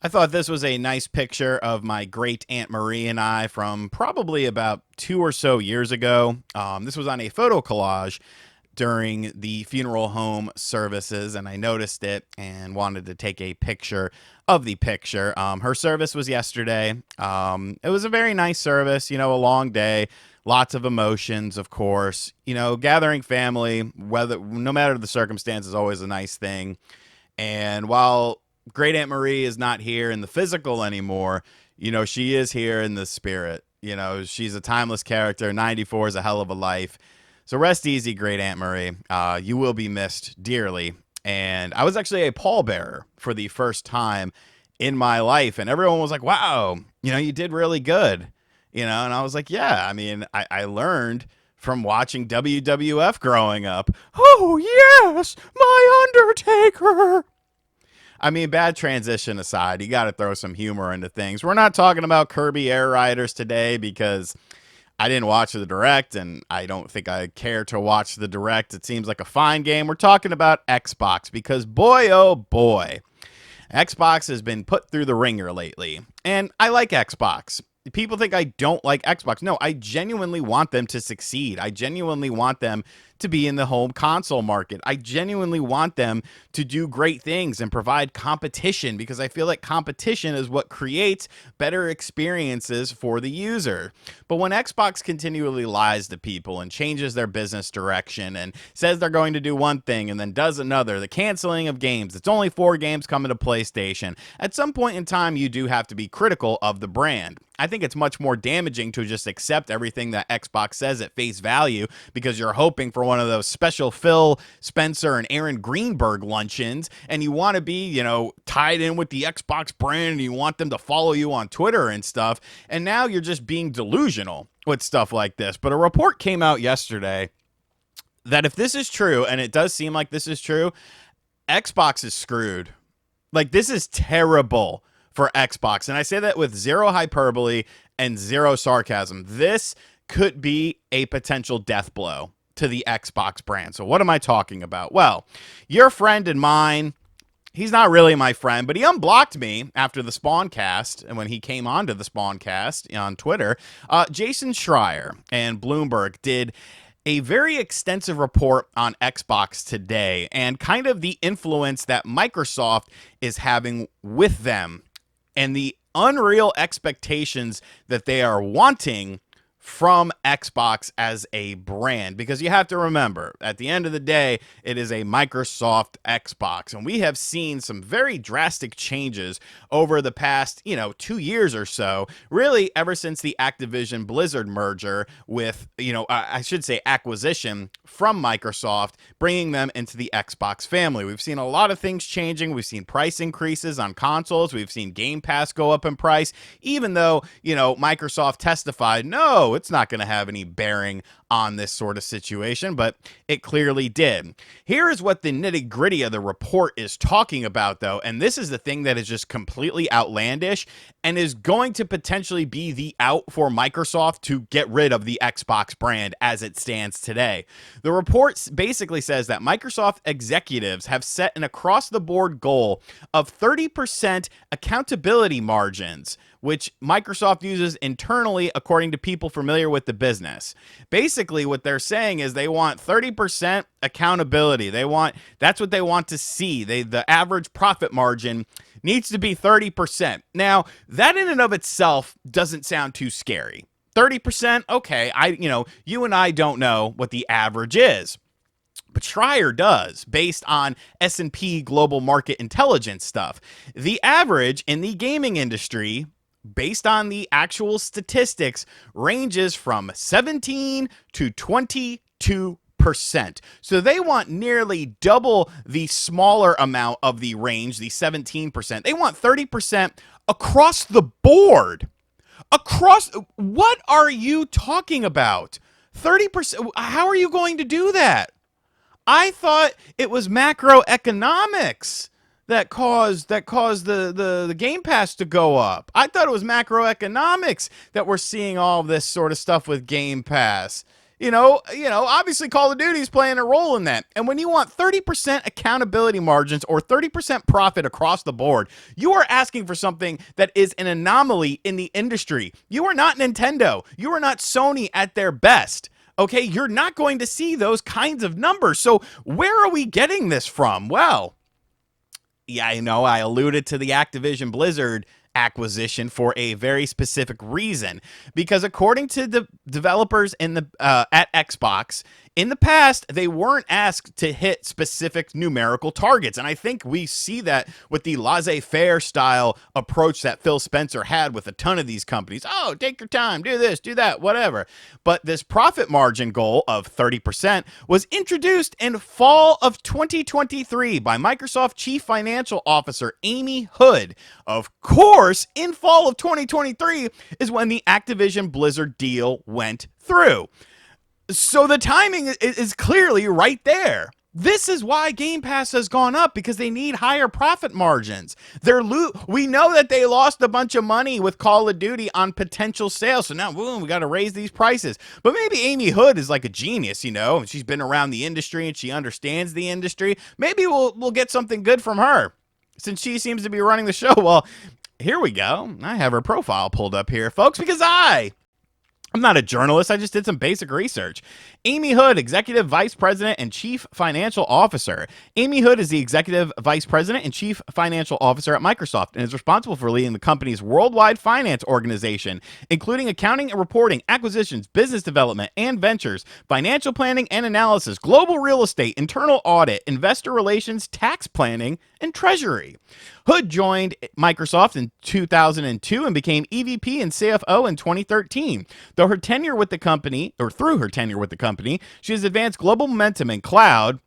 I thought this was a nice picture of my great Aunt Marie and I from probably about 2 or so years ago. This was on a photo collage during the funeral home services, and I noticed it and wanted to take a picture of the picture. Her service was yesterday. It was a very nice service, a long day, lots of emotions, of course. Gathering family, whether no matter the circumstance, is always a nice thing. And while Great Aunt Marie is not here in the physical anymore, she is here in the spirit. She's a timeless character. 94 is a hell of a life. So rest easy, Great Aunt Marie. You will be missed dearly. And I was actually a pallbearer for the first time in my life. And everyone was like, wow, you did really good. And I was like, yeah, I mean, I learned from watching WWF growing up. Oh, yes, my Undertaker. I mean, bad transition aside, you got to throw some humor into things. We're not talking about Kirby Air Riders today because I didn't watch the direct, and I don't think I care to watch the direct. It seems like a fine game. We're talking about Xbox because, boy, oh boy, Xbox has been put through the ringer lately. And I like Xbox. People think I don't like Xbox. No, I genuinely want them to succeed. I genuinely want them to be in the home console market. I genuinely want them to do great things and provide competition because I feel like competition is what creates better experiences for the user. But when Xbox continually lies to people and changes their business direction and says they're going to do one thing and then does another, the canceling of games, it's only 4 games coming to PlayStation. At some point in time, you do have to be critical of the brand. I think it's much more damaging to just accept everything that Xbox says at face value because you're hoping for one of those special Phil Spencer and Aaron Greenberg luncheons and you want to be, tied in with the Xbox brand and you want them to follow you on Twitter and stuff. And now you're just being delusional with stuff like this. But a report came out yesterday that if this is true, and it does seem like this is true, Xbox is screwed. Like, this is terrible for Xbox. And I say that with zero hyperbole and zero sarcasm. This could be a potential death blow to the Xbox brand. So what am I talking about? Well, your friend and mine, he's not really my friend, but he unblocked me after the Spawncast and when he came onto the Spawncast on Twitter. Jason Schreier and Bloomberg did a very extensive report on Xbox today and kind of the influence that Microsoft is having with them and the unreal expectations that they are wanting from Xbox as a brand, because you have to remember, at the end of the day, it is a Microsoft Xbox, and we have seen some very drastic changes over the past, 2 years or so, really ever since the Activision Blizzard merger with, I should say acquisition from Microsoft, bringing them into the Xbox family. We've seen a lot of things changing. We've seen price increases on consoles. We've seen Game Pass go up in price, even though, Microsoft testified, no, it's not going to have any bearing on this sort of situation, but it clearly did. Here is what the nitty gritty of the report is talking about, though, and this is the thing that is just completely outlandish and is going to potentially be the out for Microsoft to get rid of the Xbox brand as it stands today. The report basically says that Microsoft executives have set an across-the-board goal of 30% accountability margins, which Microsoft uses internally according to people familiar with the business. Basically, what they're saying is they want 30% accountability. That's what they want to see. The average profit margin needs to be 30%. Now, that in and of itself doesn't sound too scary. 30%, okay, you and I don't know what the average is. But Schreier does, based on S&P Global Market Intelligence stuff. The average in the gaming industry, based on the actual statistics, ranges from 17 to 22%. So they want nearly double the smaller amount of the range, the 17%. They want 30% across the board. What are you talking about? 30%? How are you going to do that? I thought it was macroeconomics that caused the Game Pass to go up. I thought it was macroeconomics that we're seeing all of this sort of stuff with Game Pass. Obviously Call of Duty is playing a role in that. And when you want 30% accountability margins or 30% profit across the board, you are asking for something that is an anomaly in the industry. You are not Nintendo. You are not Sony at their best. Okay, you're not going to see those kinds of numbers. So where are we getting this from? Well, yeah, I alluded to the Activision Blizzard acquisition for a very specific reason, because according to the developers in the at Xbox, in the past they weren't asked to hit specific numerical targets, and I think we see that with the laissez-faire style approach that Phil Spencer had with a ton of these companies. Oh, take your time, do this, do that, whatever. But this profit margin goal of 30% was introduced in fall of 2023 by Microsoft Chief Financial Officer Amy Hood. Of course, in fall of 2023 is when the Activision Blizzard deal went through. So the timing is clearly right there. This is why Game Pass has gone up, because they need higher profit margins. We know that they lost a bunch of money with Call of Duty on potential sales, so now boom, we got to raise these prices. But maybe Amy Hood is like a genius, and she's been around the industry and she understands the industry. Maybe we'll get something good from her, since she seems to be running the show. Well, here we go. I have her profile pulled up here, folks, because I'm not a journalist. I just did some basic research. Amy Hood, Executive Vice President and Chief Financial Officer. Amy Hood is the Executive Vice President and Chief Financial Officer at Microsoft and is responsible for leading the company's worldwide finance organization, including accounting and reporting, acquisitions, business development and ventures, financial planning and analysis, global real estate, internal audit, investor relations, tax planning, and treasury. Hood joined Microsoft in 2002 and became EVP and CFO in 2013. Through her tenure with the company, she has advanced global momentum in cloud,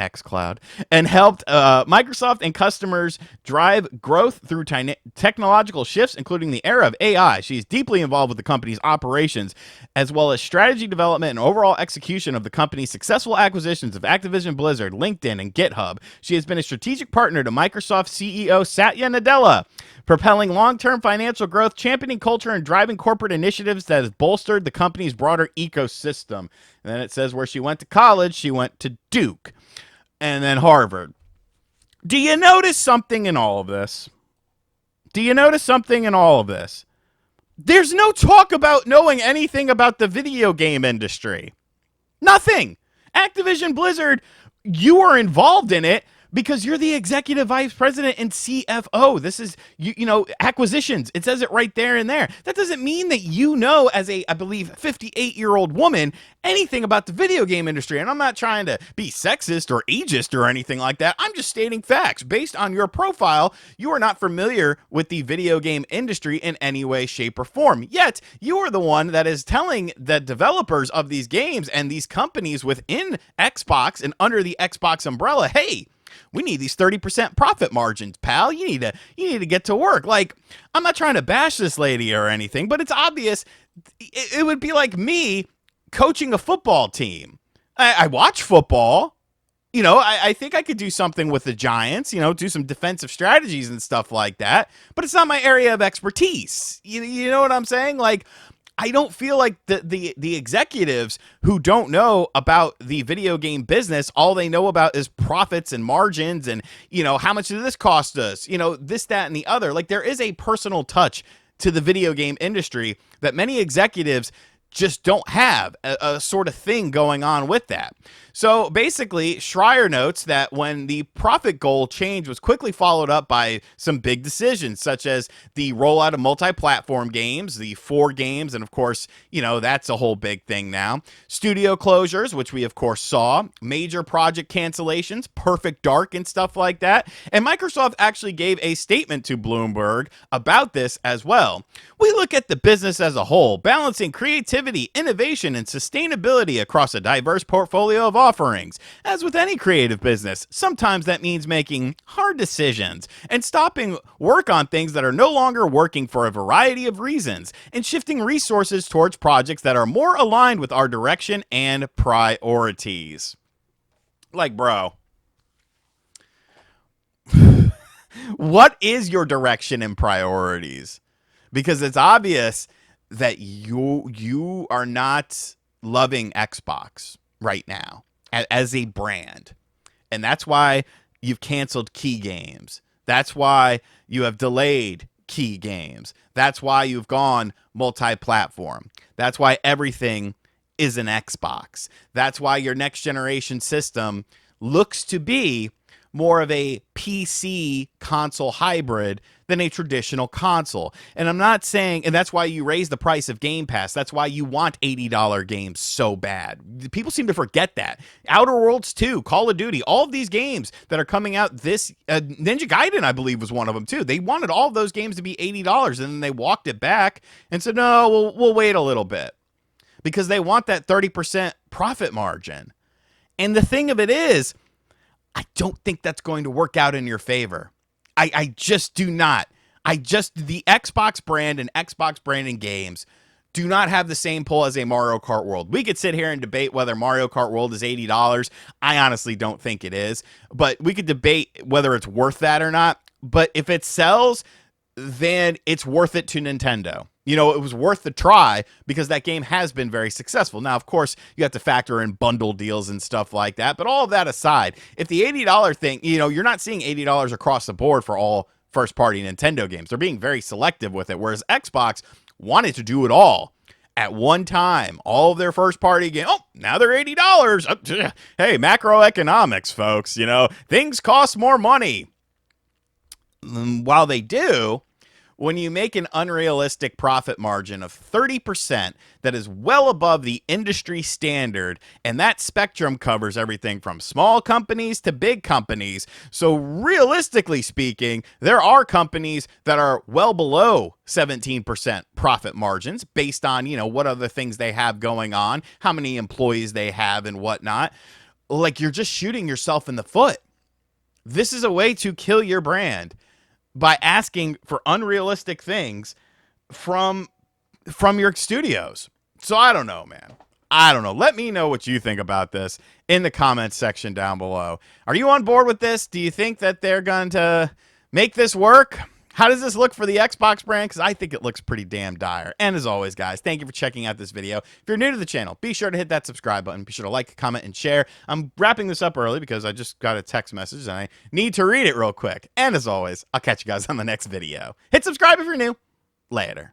xCloud, and helped Microsoft and customers drive growth through technological shifts, including the era of AI. She is deeply involved with the company's operations, as well as strategy development and overall execution of the company's successful acquisitions of Activision Blizzard, LinkedIn, and GitHub. She has been a strategic partner to Microsoft CEO Satya Nadella, propelling long-term financial growth, championing culture, and driving corporate initiatives that has bolstered the company's broader ecosystem. And then it says where she went to college. She went to Duke and then Harvard. Do you notice something in all of this? There's no talk about knowing anything about the video game industry. Nothing. Activision Blizzard, you are involved in it because you're the executive vice president and CFO. This is, acquisitions. It says it right there and there. That doesn't mean that as a, I believe, 58-year-old woman, anything about the video game industry. And I'm not trying to be sexist or ageist or anything like that. I'm just stating facts. Based on your profile, you are not familiar with the video game industry in any way, shape, or form. Yet, you are the one that is telling the developers of these games and these companies within Xbox and under the Xbox umbrella, hey, we need these 30% profit margins, pal. You need to get to work. Like, I'm not trying to bash this lady or anything, but it's obvious. It would be like me coaching a football team. I watch football. I think I could do something with the Giants, do some defensive strategies and stuff like that, but it's not my area of expertise. You know what I'm saying? Like, I don't feel like the executives who don't know about the video game business, all they know about is profits and margins and, how much did this cost us? This, that, and the other. Like, there is a personal touch to the video game industry that many executives just don't have a sort of thing going on with that. So basically, Schreier notes that when the profit goal change was quickly followed up by some big decisions, such as the rollout of multi-platform games, the 4 games, and of course, that's a whole big thing now. Studio closures, which we of course saw, major project cancellations, Perfect Dark and stuff like that. And Microsoft actually gave a statement to Bloomberg about this as well. We look at the business as a whole, balancing creativity, innovation, and sustainability across a diverse portfolio of offerings. As with any creative business, sometimes that means making hard decisions and stopping work on things that are no longer working for a variety of reasons and shifting resources towards projects that are more aligned with our direction and priorities. Like, bro, what is your direction and priorities? Because it's obvious that you are not loving Xbox right now as a brand. And that's why you've canceled key games. That's why you have delayed key games. That's why you've gone multi-platform. That's why everything is an Xbox. That's why your next generation system looks to be more of a PC console hybrid than a traditional console. And I'm not saying, and that's why you raise the price of Game Pass. That's why you want $80 games so bad. People seem to forget that. Outer Worlds 2, Call of Duty, all of these games that are coming out this, Ninja Gaiden, I believe, was one of them too. They wanted all of those games to be $80, and then they walked it back and said, no, we'll wait a little bit, because they want that 30% profit margin. And the thing of it is, I don't think that's going to work out in your favor. I just do not. The Xbox brand and Xbox branding games do not have the same pull as a Mario Kart World. We could sit here and debate whether Mario Kart World is $80. I honestly don't think it is, but we could debate whether it's worth that or not. But if it sells, then it's worth it to Nintendo. You know, it was worth the try because that game has been very successful. Now, of course, you have to factor in bundle deals and stuff like that. But all of that aside, if the $80 thing, you know, you're not seeing $80 across the board for all first-party Nintendo games. They're being very selective with it, whereas Xbox wanted to do it all at one time. All of their first-party games, oh, now they're $80. Hey, macroeconomics, folks, you know, things cost more money. While they do, when you make an unrealistic profit margin of 30%, that is well above the industry standard, and that spectrum covers everything from small companies to big companies. So realistically speaking, there are companies that are well below 17% profit margins based on, you know, what other things they have going on, how many employees they have and whatnot. Like, you're just shooting yourself in the foot. This is a way to kill your brand by asking for unrealistic things from your studios. So I don't know, man. I don't know. Let me know what you think about this in the comments section down below. Are you on board with this? Do you think that they're going to make this work? How does this look for the Xbox brand? Because I think it looks pretty damn dire. And as always, guys, thank you for checking out this video. If you're new to the channel, be sure to hit that subscribe button. Be sure to like, comment, and share. I'm wrapping this up early because I just got a text message and I need to read it real quick. And as always, I'll catch you guys on the next video. Hit subscribe if you're new. Later.